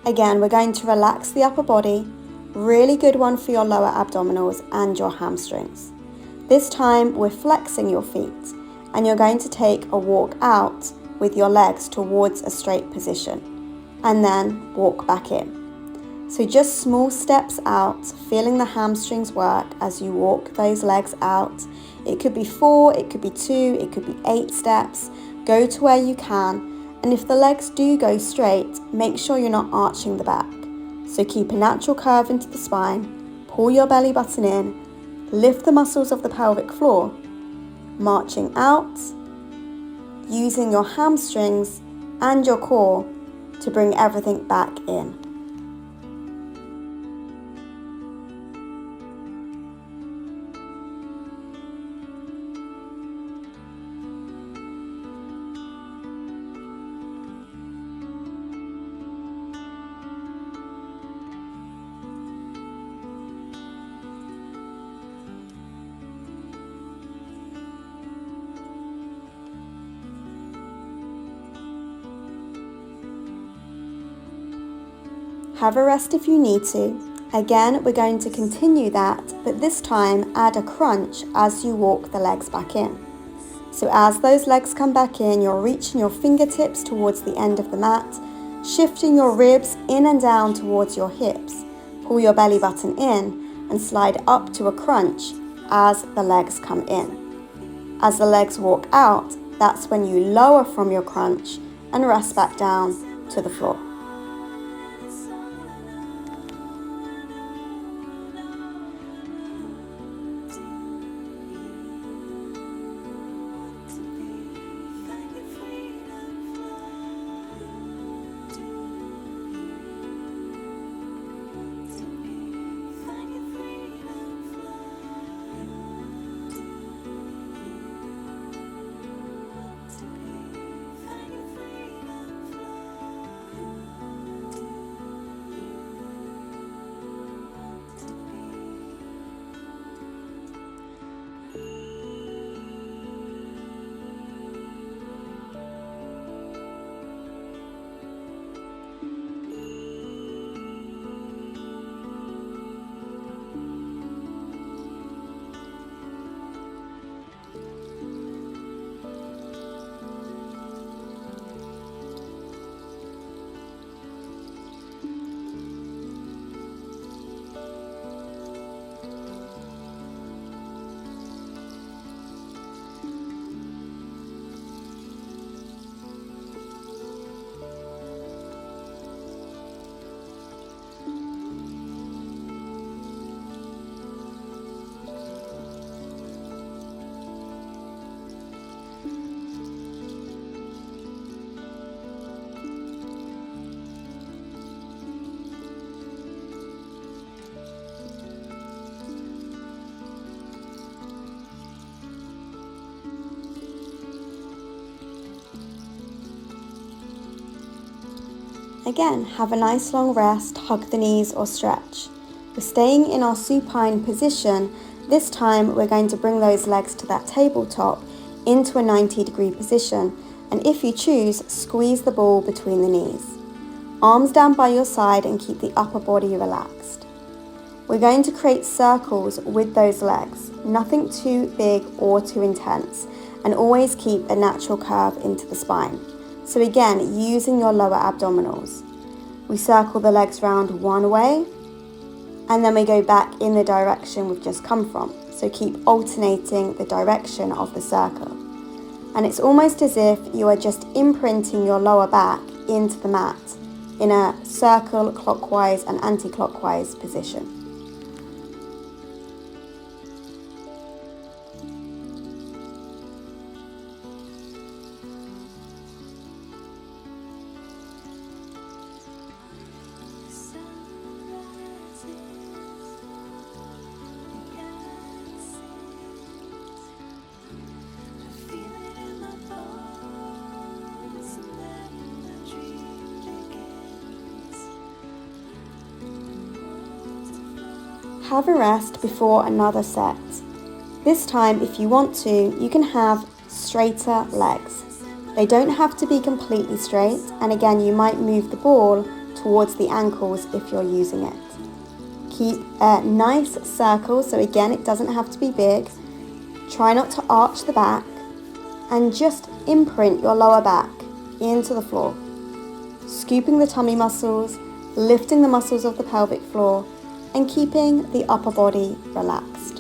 Again, we're going to relax the upper body, really good one for your lower abdominals and your hamstrings. This time we're flexing your feet and you're going to take a walk out with your legs towards a straight position and then walk back in. So just small steps out, feeling the hamstrings work as you walk those legs out. It could be 4, it could be 2, it could be 8 steps. Go to where you can. And if the legs do go straight, make sure you're not arching the back. So keep a natural curve into the spine, pull your belly button in, lift the muscles of the pelvic floor, marching out, using your hamstrings and your core to bring everything back in. Have a rest if you need to. Again, we're going to continue that, but this time add a crunch as you walk the legs back in. So as those legs come back in, you're reaching your fingertips towards the end of the mat, shifting your ribs in and down towards your hips. Pull your belly button in and slide up to a crunch as the legs come in. As the legs walk out, that's when you lower from your crunch and rest back down to the floor. Again, have a nice long rest, hug the knees or stretch. We're staying in our supine position. This time we're going to bring those legs to that tabletop into a 90-degree position, and if you choose, squeeze the ball between the knees. Arms down by your side and keep the upper body relaxed. We're going to create circles with those legs, nothing too big or too intense, and always keep a natural curve into the spine. So again, using your lower abdominals. We circle the legs round one way, and then we go back in the direction we've just come from. So keep alternating the direction of the circle. And it's almost as if you are just imprinting your lower back into the mat in a circle, clockwise and anti-clockwise position. Have a rest before another set. This time, if you want to, you can have straighter legs. They don't have to be completely straight, and again, you might move the ball towards the ankles if you're using it. Keep a nice circle, so again, it doesn't have to be big. Try not to arch the back, and just imprint your lower back into the floor, scooping the tummy muscles, lifting the muscles of the pelvic floor, and keeping the upper body relaxed.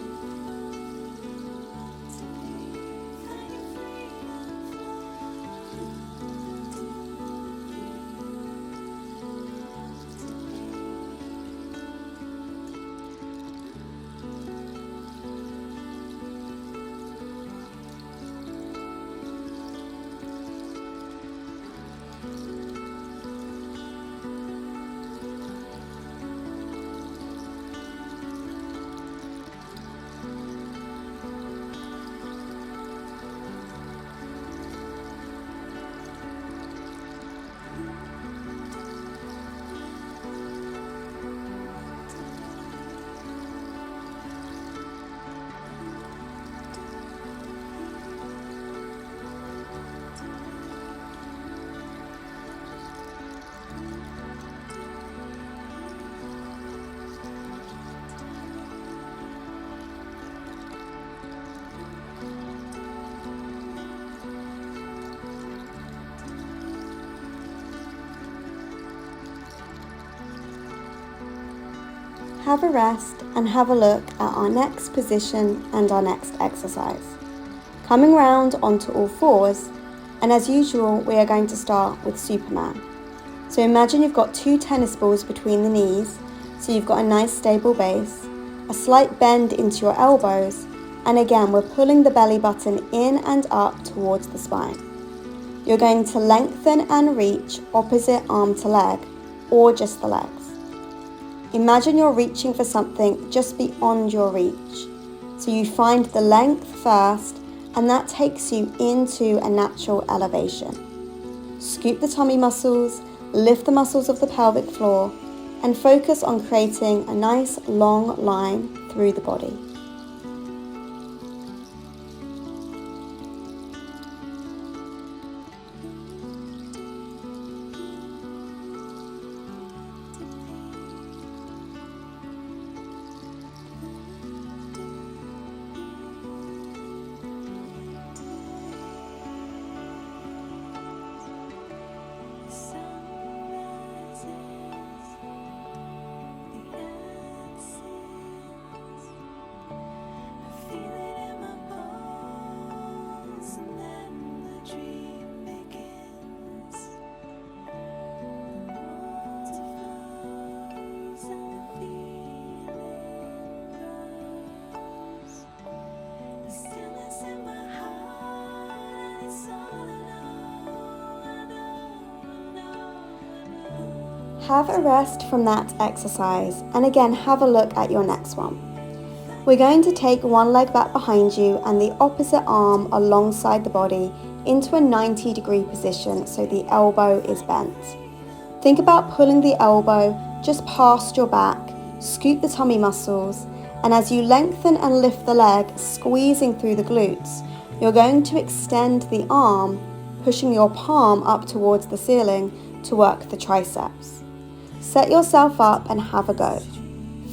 Have a rest and have a look at our next position and our next exercise. Coming round onto all fours, and as usual, we are going to start with Superman. So imagine you've got 2 tennis balls between the knees, so you've got a nice stable base, a slight bend into your elbows, and again, we're pulling the belly button in and up towards the spine. You're going to lengthen and reach opposite arm to leg, or just the legs. Imagine you're reaching for something just beyond your reach. So you find the length first, and that takes you into a natural elevation. Scoop the tummy muscles, lift the muscles of the pelvic floor, and focus on creating a nice long line through the body. Have a rest from that exercise, and again have a look at your next one. We're going to take one leg back behind you and the opposite arm alongside the body into a 90-degree position so the elbow is bent. Think about pulling the elbow just past your back, scoop the tummy muscles, and as you lengthen and lift the leg, squeezing through the glutes, you're going to extend the arm, pushing your palm up towards the ceiling to work the triceps. Set yourself up and have a go.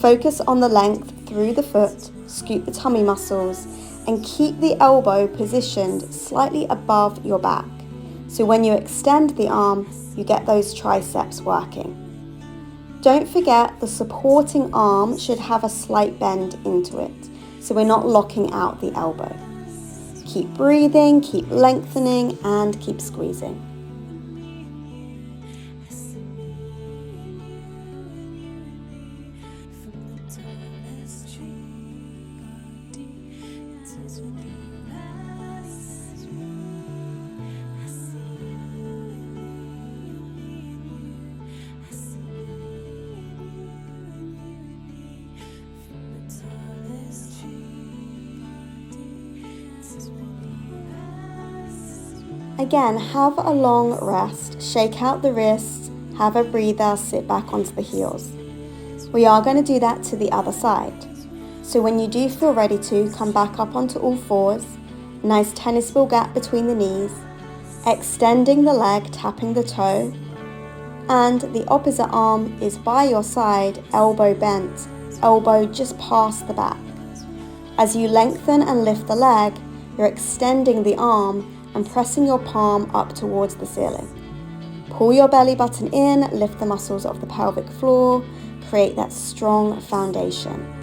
Focus on the length through the foot, scoop the tummy muscles, and keep the elbow positioned slightly above your back. So when you extend the arm, you get those triceps working. Don't forget the supporting arm should have a slight bend into it, so we're not locking out the elbow. Keep breathing, keep lengthening, and keep squeezing. Again, have a long rest, shake out the wrists, have a breather, sit back onto the heels. We are going to do that to the other side. So when you do feel ready to, come back up onto all fours, nice tennis ball gap between the knees, extending the leg, tapping the toe, And the opposite arm is by your side, elbow bent, elbow is by your side, elbow bent, elbow just past the back. As you lengthen and lift the leg, you're extending the arm and pressing your palm up towards the ceiling. Pull your belly button in, lift the muscles of the pelvic floor, create that strong foundation.